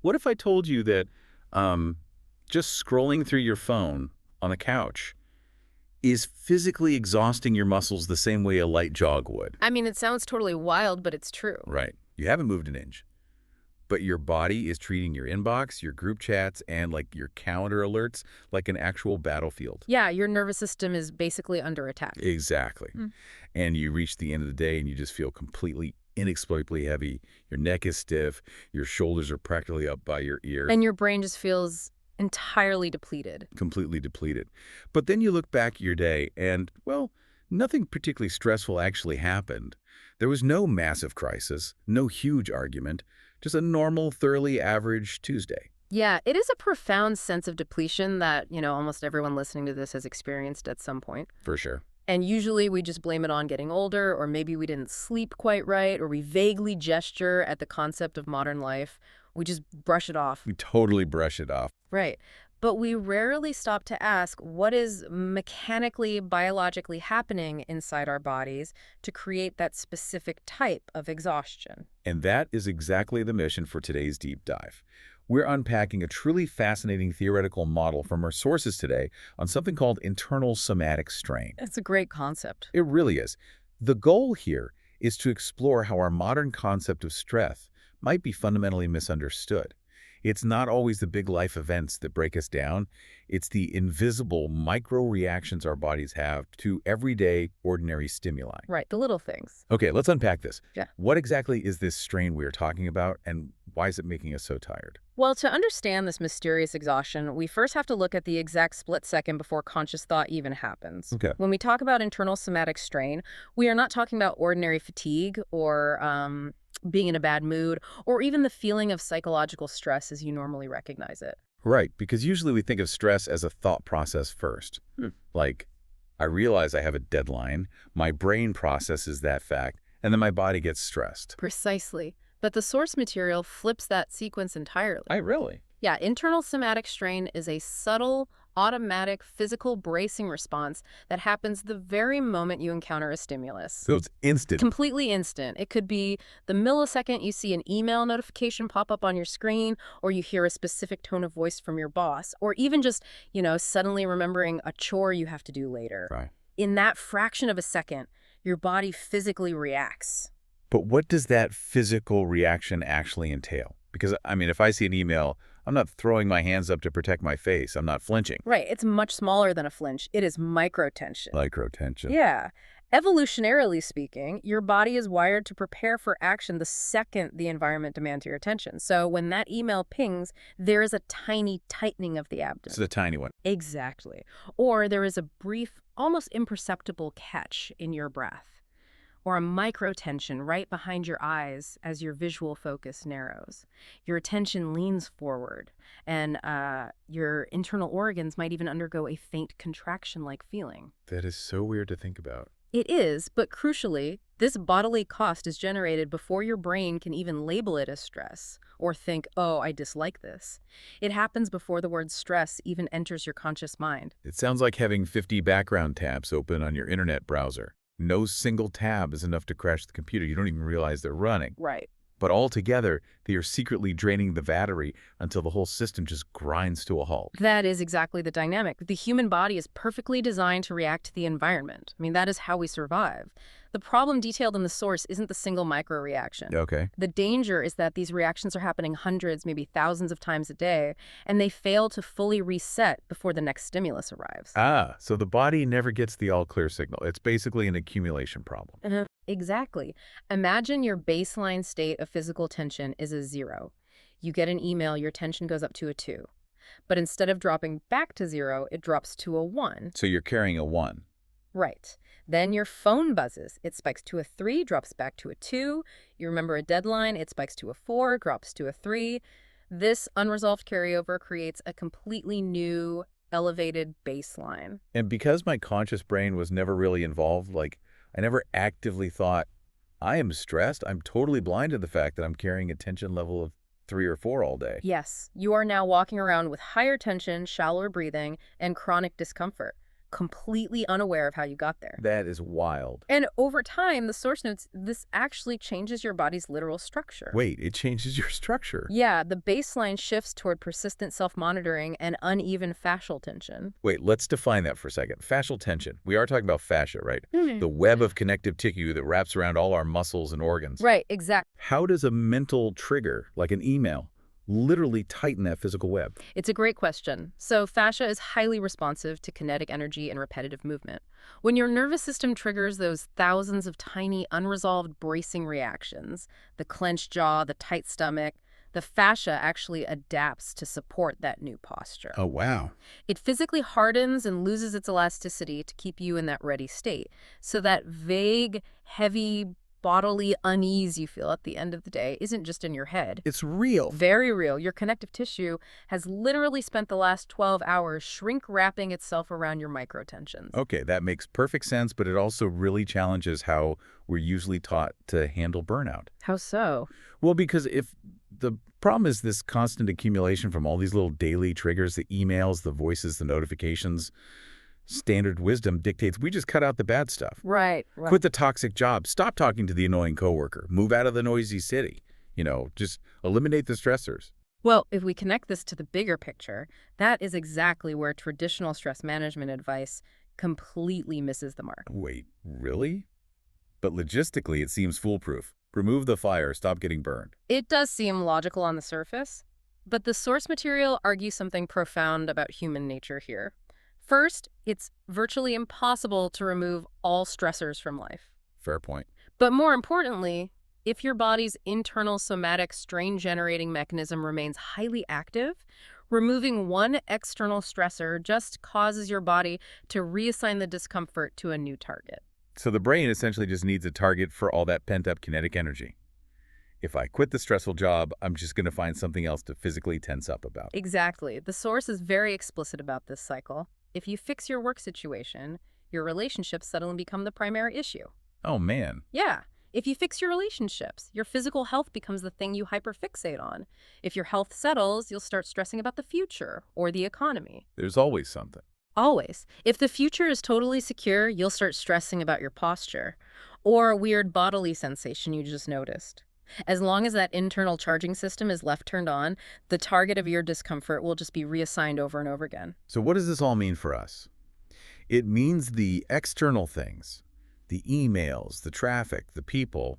What if I told you that just scrolling through your phone on the couch is physically exhausting your muscles the same way a light jog would? I mean, it sounds totally wild, but it's true. Right. You haven't moved an inch, but your body is treating your inbox, your group chats, and like your calendar alerts like an actual battlefield. Yeah, your nervous system is basically under attack. Exactly. And you reach the end of the day and you just feel completely inexplicably heavy. Your neck is stiff. Your shoulders are practically up by your ears. And your brain just feels entirely depleted. Completely depleted. But then you look back at your day and, well, nothing particularly stressful actually happened. There was no massive crisis, no huge argument, just a normal, thoroughly average Tuesday. Yeah, it is a profound sense of depletion that, almost everyone listening to this has experienced at some point. For sure. And usually we just blame it on getting older, or maybe we didn't sleep quite right, or we vaguely gesture at the concept of modern life. We just brush it off. We totally brush it off. Right. But we rarely stop to ask what is mechanically, biologically happening inside our bodies to create that specific type of exhaustion. And that is exactly the mission for today's deep dive. We're unpacking a truly fascinating theoretical model from our sources today on something called internal somatic strain. It's a great concept. It really is. The goal here is to explore how our modern concept of stress might be fundamentally misunderstood. It's not always the big life events that break us down. It's the invisible micro-reactions our bodies have to everyday, ordinary stimuli. Right, the little things. Okay, let's unpack this. Yeah. What exactly is this strain we're talking about, and why is it making us so tired? Well, to understand this mysterious exhaustion, we first have to look at the exact split second before conscious thought even happens. Okay. When we talk about internal somatic strain, we are not talking about ordinary fatigue or being in a bad mood, or even the feeling of psychological stress as you normally recognize it. Right, because usually we think of stress as a thought process first. Like, I realize I have a deadline, my brain processes that fact, and then my body gets stressed. Precisely. But the source material flips that sequence entirely. Really? Yeah, internal somatic strain is a subtle, automatic, physical bracing response that happens the very moment you encounter a stimulus. So it's instant. Completely instant. It could be the millisecond you see an email notification pop up on your screen, or you hear a specific tone of voice from your boss, or even just, suddenly remembering a chore you have to do later. Right. In that fraction of a second, your body physically reacts. But what does that physical reaction actually entail? Because, if I see an email, I'm not throwing my hands up to protect my face. I'm not flinching. Right. It's much smaller than a flinch. It is microtension. Microtension. Yeah. Evolutionarily speaking, your body is wired to prepare for action the second the environment demands your attention. So when that email pings, there is a tiny tightening of the abdomen. It's a tiny one. Exactly. Or there is a brief, almost imperceptible catch in your breath. Or a microtension right behind your eyes as your visual focus narrows. Your attention leans forward, and your internal organs might even undergo a faint contraction-like feeling. That is so weird to think about. It is, but crucially, this bodily cost is generated before your brain can even label it as stress or think, oh, I dislike this. It happens before the word stress even enters your conscious mind. It sounds like having 50 background tabs open on your internet browser. No single tab is enough to crash the computer. You don't even realize they're running. Right. But altogether, they are secretly draining the battery until the whole system just grinds to a halt. That is exactly the dynamic. The human body is perfectly designed to react to the environment. That is how we survive. The problem detailed in the source isn't the single micro-reaction. Okay. The danger is that these reactions are happening hundreds, maybe thousands of times a day, and they fail to fully reset before the next stimulus arrives. So the body never gets the all-clear signal. It's basically an accumulation problem. Exactly. Imagine your baseline state of physical tension is a 0. You get an email, your tension goes up to a 2. But instead of dropping back to 0, it drops to a 1. So you're carrying a 1. Right. Then your phone buzzes. It spikes to a 3, drops back to a 2. You remember a deadline. It spikes to a 4, drops to a 3. This unresolved carryover creates a completely new, elevated baseline. And because my conscious brain was never really involved, I never actively thought, I am stressed. I'm totally blind to the fact that I'm carrying a tension level of 3 or 4 all day. Yes, you are now walking around with higher tension, shallower breathing, and chronic discomfort. completely unaware of how you got there. That is wild. And over time, the source notes this actually changes your body's literal structure. Wait, it changes your structure. Yeah, the baseline shifts toward persistent self-monitoring and uneven fascial tension. Wait, let's define that for a second. Fascial tension. We are talking about fascia, right? Mhm. The web of connective tissue that wraps around all our muscles and organs. Right, exactly. How does a mental trigger, like an email, literally tighten that physical web? It's a great question. So fascia is highly responsive to kinetic energy and repetitive movement. When your nervous system triggers those thousands of tiny, unresolved bracing reactions, the clenched jaw, the tight stomach, the fascia actually adapts to support that new posture. Oh, wow. It physically hardens and loses its elasticity to keep you in that ready state. So that vague, heavy, bodily unease you feel at the end of the day isn't just in your head. It's real. Very real. Your connective tissue has literally spent the last 12 hours shrink-wrapping itself around your microtensions. Okay, that makes perfect sense, but it also really challenges how we're usually taught to handle burnout. How so? Well, because if the problem is this constant accumulation from all these little daily triggers, the emails, the voices, the notifications, standard wisdom dictates we just cut out the bad stuff. Right. Quit the toxic job. Stop talking to the annoying coworker. Move out of the noisy city. Just eliminate the stressors. Well, if we connect this to the bigger picture, that is exactly where traditional stress management advice completely misses the mark. Wait, really? But logistically, it seems foolproof. Remove the fire. Stop getting burned. It does seem logical on the surface, but the source material argues something profound about human nature here. First, it's virtually impossible to remove all stressors from life. Fair point. But more importantly, if your body's internal somatic strain-generating mechanism remains highly active, removing one external stressor just causes your body to reassign the discomfort to a new target. So the brain essentially just needs a target for all that pent-up kinetic energy. If I quit the stressful job, I'm just going to find something else to physically tense up about. Exactly. The source is very explicit about this cycle. If you fix your work situation, your relationships suddenly become the primary issue. Oh, man. Yeah. If you fix your relationships, your physical health becomes the thing you hyperfixate on. If your health settles, you'll start stressing about the future or the economy. There's always something. Always. If the future is totally secure, you'll start stressing about your posture or a weird bodily sensation you just noticed. As long as that internal charging system is left turned on, the target of your discomfort will just be reassigned over and over again. So what does this all mean for us? It means the external things, the emails, the traffic, the people,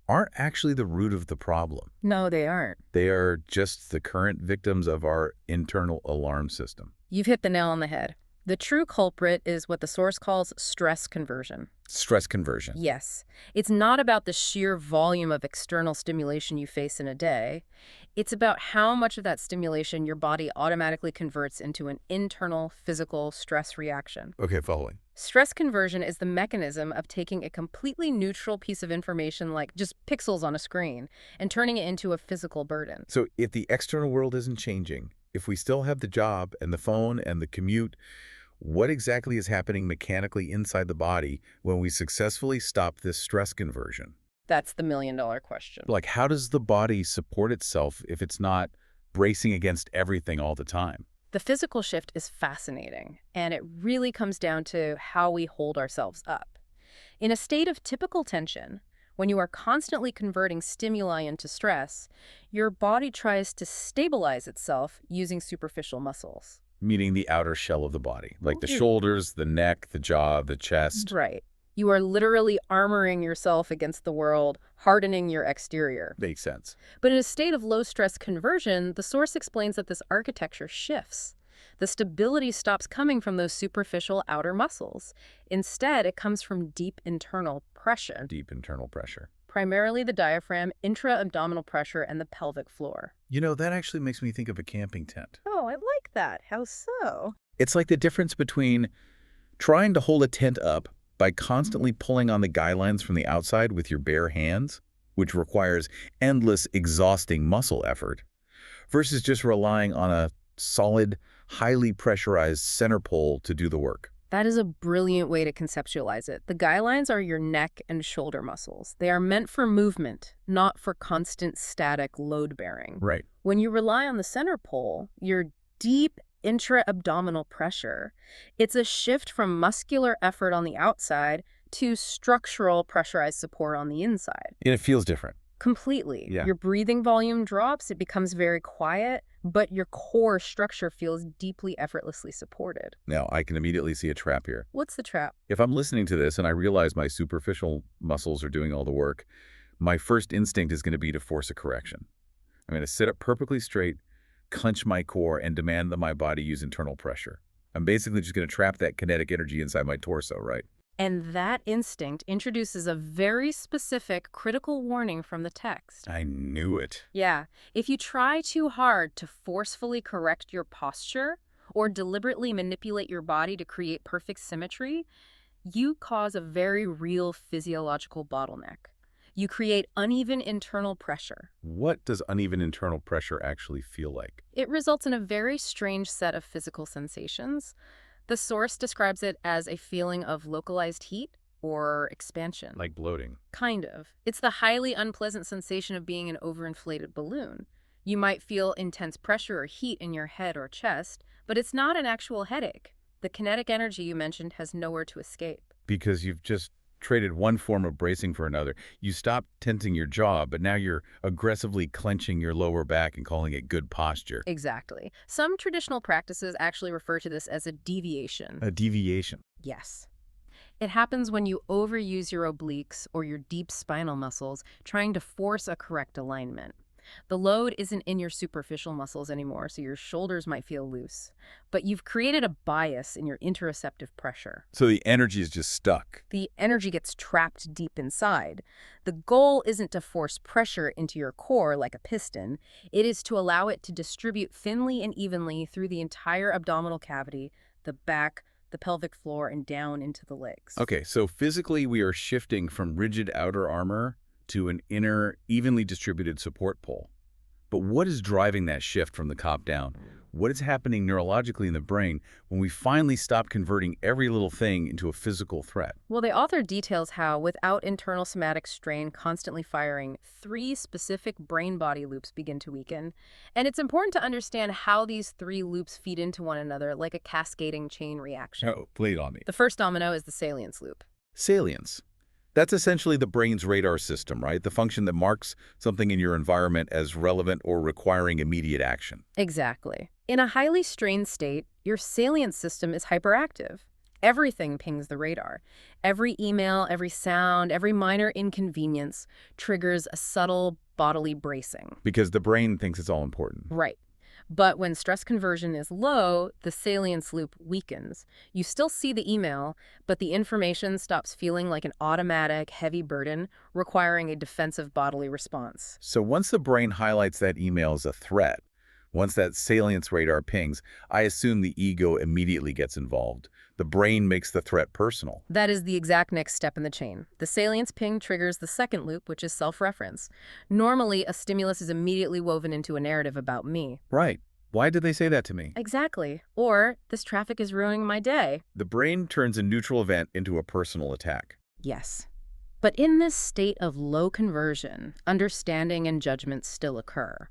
aren't actually the root of the problem. No, they aren't. They are just the current victims of our internal alarm system. You've hit the nail on the head. The true culprit is what the source calls stress conversion. Stress conversion. Yes. It's not about the sheer volume of external stimulation you face in a day. It's about how much of that stimulation your body automatically converts into an internal physical stress reaction. Okay, following. Stress conversion is the mechanism of taking a completely neutral piece of information like just pixels on a screen and turning it into a physical burden. So if the external world isn't changing, if we still have the job and the phone and the commute, what exactly is happening mechanically inside the body when we successfully stop this stress conversion? That's the million-dollar question. Like, how does the body support itself if it's not bracing against everything all the time? The physical shift is fascinating, and it really comes down to how we hold ourselves up. In a state of typical tension, when you are constantly converting stimuli into stress, your body tries to stabilize itself using superficial muscles. Meaning the outer shell of the body, like the shoulders, the neck, the jaw, the chest. Right. You are literally armoring yourself against the world, hardening your exterior. Makes sense. But in a state of low-stress conversion, the source explains that this architecture shifts. The stability stops coming from those superficial outer muscles. Instead, it comes from deep internal pressure. Deep internal pressure. Primarily the diaphragm, intra-abdominal pressure, and the pelvic floor. That actually makes me think of a camping tent. Oh, I like that. How so? It's like the difference between trying to hold a tent up by constantly pulling on the guy lines from the outside with your bare hands, which requires endless, exhausting muscle effort, versus just relying on a solid, highly pressurized center pole to do the work. That is a brilliant way to conceptualize it. The guy lines are your neck and shoulder muscles. They are meant for movement, not for constant static load bearing. Right. When you rely on the center pole, your deep intra-abdominal pressure. It's a shift from muscular effort on the outside to structural pressurized support on the inside. And it feels different. Completely. Yeah. Your breathing volume drops, it becomes very quiet, but your core structure feels deeply effortlessly supported. Now, I can immediately see a trap here. What's the trap? If I'm listening to this and I realize my superficial muscles are doing all the work, my first instinct is going to be to force a correction. I'm going to sit up perfectly straight, clench my core, and demand that my body use internal pressure. I'm basically just going to trap that kinetic energy inside my torso, right? And that instinct introduces a very specific critical warning from the text. I knew it. Yeah, if you try too hard to forcefully correct your posture or deliberately manipulate your body to create perfect symmetry, you cause a very real physiological bottleneck. You create uneven internal pressure. What does uneven internal pressure actually feel like? It results in a very strange set of physical sensations. The source describes it as a feeling of localized heat or expansion. Like bloating. Kind of. It's the highly unpleasant sensation of being an overinflated balloon. You might feel intense pressure or heat in your head or chest, but it's not an actual headache. The kinetic energy you mentioned has nowhere to escape. Because you've just traded one form of bracing for another. You stopped tensing your jaw, but now you're aggressively clenching your lower back and calling it good posture. Exactly. Some traditional practices actually refer to this as a deviation. A deviation. Yes. It happens when you overuse your obliques or your deep spinal muscles trying to force a correct alignment. The load isn't in your superficial muscles anymore, so your shoulders might feel loose. But you've created a bias in your interoceptive pressure. So the energy is just stuck. The energy gets trapped deep inside. The goal isn't to force pressure into your core like a piston. It is to allow it to distribute thinly and evenly through the entire abdominal cavity, the back, the pelvic floor, and down into the legs. Okay, so physically we are shifting from rigid outer armor to an inner, evenly distributed support pole. But what is driving that shift from the top down? What is happening neurologically in the brain when we finally stop converting every little thing into a physical threat? Well, the author details how, without internal somatic strain constantly firing, 3 specific brain-body loops begin to weaken. And it's important to understand how these 3 loops feed into one another like a cascading chain reaction. Oh, play it on me. The first domino is the salience loop. Salience. That's essentially the brain's radar system, right? The function that marks something in your environment as relevant or requiring immediate action. Exactly. In a highly strained state, your salience system is hyperactive. Everything pings the radar. Every email, every sound, every minor inconvenience triggers a subtle bodily bracing. Because the brain thinks it's all important. Right. But when stress conversion is low, the salience loop weakens. You still see the email, but the information stops feeling like an automatic, heavy burden, requiring a defensive bodily response. So once the brain highlights that email as a threat, once that salience radar pings, I assume the ego immediately gets involved. The brain makes the threat personal. That is the exact next step in the chain. The salience ping triggers the second loop, which is self-reference. Normally, a stimulus is immediately woven into a narrative about me. Right. Why did they say that to me? Exactly. Or, this traffic is ruining my day. The brain turns a neutral event into a personal attack. Yes. But in this state of low conversion, understanding and judgment still occur.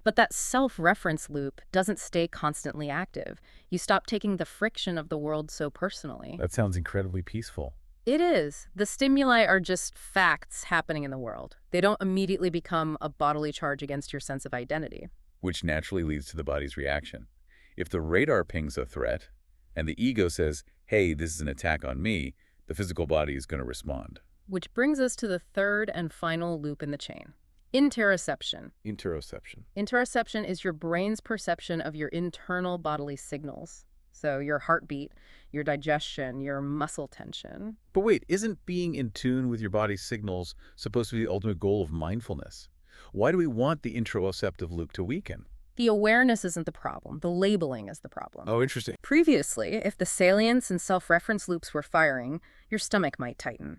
But that self-reference loop doesn't stay constantly active. You stop taking the friction of the world so personally. That sounds incredibly peaceful. It is. The stimuli are just facts happening in the world. They don't immediately become a bodily charge against your sense of identity. Which naturally leads to the body's reaction. If the radar pings a threat, and the ego says, hey, this is an attack on me, the physical body is going to respond. Which brings us to the third and final loop in the chain. Interoception. Interoception. Interoception is your brain's perception of your internal bodily signals. So your heartbeat, your digestion, your muscle tension. But wait, isn't being in tune with your body's signals supposed to be the ultimate goal of mindfulness? Why do we want the interoceptive loop to weaken? The awareness isn't the problem. The labeling is the problem. Oh, interesting. Previously, if the salience and self-reference loops were firing, your stomach might tighten.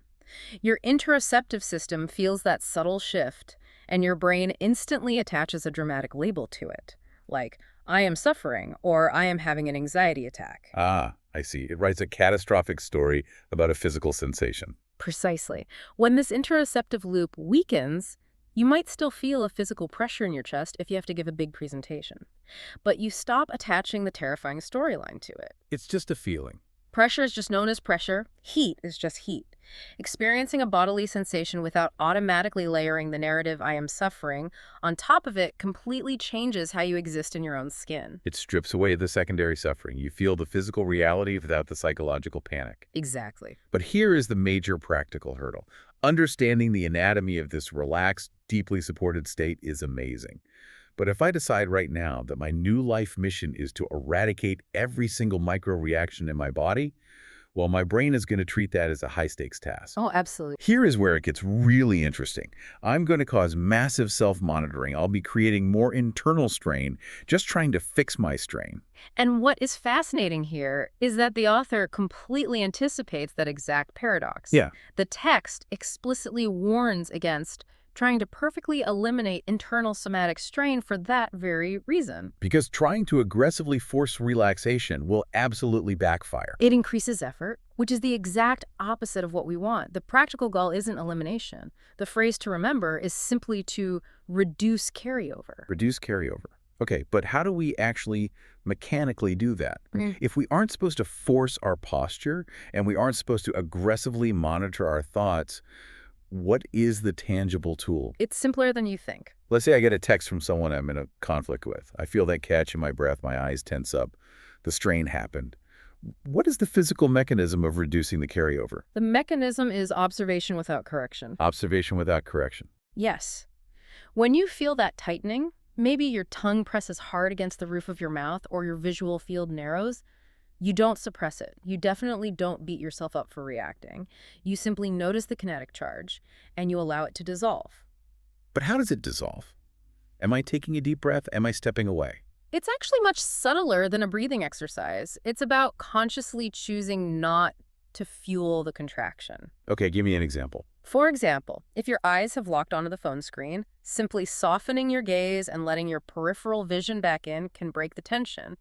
Your interoceptive system feels that subtle shift, and your brain instantly attaches a dramatic label to it, like, I am suffering, or I am having an anxiety attack. Ah, I see. It writes a catastrophic story about a physical sensation. Precisely. When this interoceptive loop weakens, You might still feel a physical pressure in your chest if you have to give a big presentation, but you stop attaching the terrifying storyline to it. It's just a feeling. Pressure is just known as pressure. Heat is just heat. Experiencing a bodily sensation without automatically layering the narrative "I am suffering" on top of it completely changes how you exist in your own skin. It strips away the secondary suffering. You feel the physical reality without the psychological panic. Exactly. But here is the major practical hurdle. Understanding the anatomy of this relaxed, deeply supported state is amazing. But if I decide right now that my new life mission is to eradicate every single micro-reaction in my body, well, my brain is going to treat that as a high-stakes task. Oh, absolutely. Here is where it gets really interesting. I'm going to cause massive self-monitoring. I'll be creating more internal strain, just trying to fix my strain. And what is fascinating here is that the author completely anticipates that exact paradox. Yeah. The text explicitly warns against trying to perfectly eliminate internal somatic strain for that very reason. Because trying to aggressively force relaxation will absolutely backfire. It increases effort, which is the exact opposite of what we want. The practical goal isn't elimination. The phrase to remember is simply to reduce carryover. Reduce carryover. Okay, but how do we actually mechanically do that? Mm. If we aren't supposed to force our posture and we aren't supposed to aggressively monitor our thoughts, what is the tangible tool? It's simpler than you think. Let's say I get a text from someone I'm in a conflict with. I feel that catch in my breath, my eyes tense up. The strain happened. What is the physical mechanism of reducing the carryover? The mechanism is observation without correction. Observation without correction. Yes. When you feel that tightening, maybe your tongue presses hard against the roof of your mouth or your visual field narrows, you don't suppress it. You definitely don't beat yourself up for reacting. You simply notice the kinetic charge, and you allow it to dissolve. But how does it dissolve? Am I taking a deep breath? Am I stepping away? It's actually much subtler than a breathing exercise. It's about consciously choosing not to fuel the contraction. Okay, give me an example. For example, if your eyes have locked onto the phone screen, simply softening your gaze and letting your peripheral vision back in can break the tension.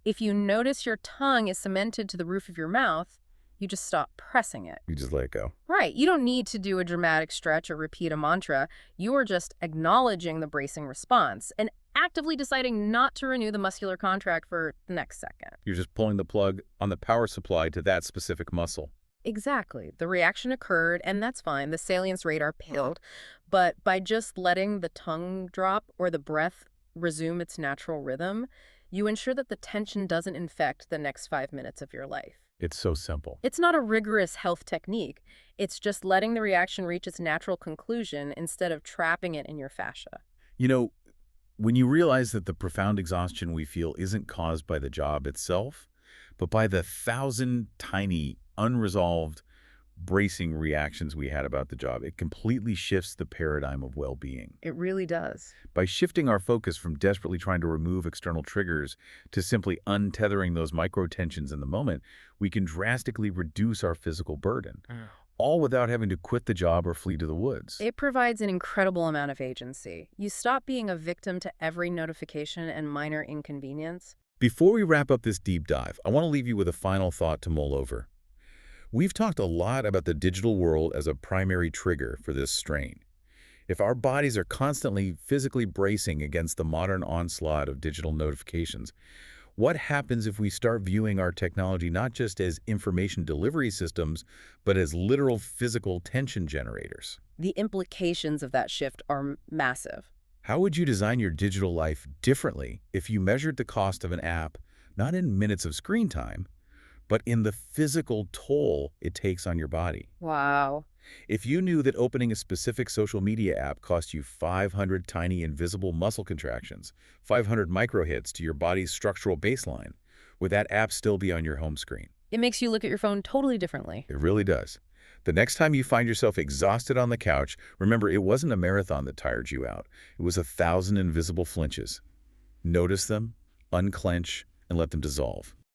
If you notice your tongue is cemented to the roof of your mouth, you just stop pressing it. You just let it go. Right. You don't need to do a dramatic stretch or repeat a mantra. You are just acknowledging the bracing response and actively deciding not to renew the muscular contract for the next second. You're just pulling the plug on the power supply to that specific muscle. Exactly. The reaction occurred, and that's fine. The salience radar paled. But by just letting the tongue drop or the breath resume its natural rhythm, you ensure that the tension doesn't infect the next 5 minutes of your life. It's so simple. It's not a rigorous health technique. It's just letting the reaction reach its natural conclusion instead of trapping it in your fascia. You know, when you realize that the profound exhaustion we feel isn't caused by the job itself, but by the 1,000 tiny, unresolved, bracing reactions we had about the job, it completely shifts the paradigm of well-being. It really does. By shifting our focus from desperately trying to remove external triggers to simply untethering those micro-tensions in the moment, we can drastically reduce our physical burden, all without having to quit the job or flee to the woods. It provides an incredible amount of agency. You stop being a victim to every notification and minor inconvenience. Before we wrap up this deep dive, I want to leave you with a final thought to mull over. We've talked a lot about the digital world as a primary trigger for this strain. If our bodies are constantly physically bracing against the modern onslaught of digital notifications, what happens if we start viewing our technology not just as information delivery systems, but as literal physical tension generators? The implications of that shift are massive. How would you design your digital life differently if you measured the cost of an app not in minutes of screen time, but in the physical toll it takes on your body? Wow. If you knew that opening a specific social media app cost you 500 tiny invisible muscle contractions, 500 microhits to your body's structural baseline, would that app still be on your home screen? It makes you look at your phone totally differently. It really does. The next time you find yourself exhausted on the couch, remember it wasn't a marathon that tired you out. It was 1,000 invisible flinches. Notice them, unclench, and let them dissolve.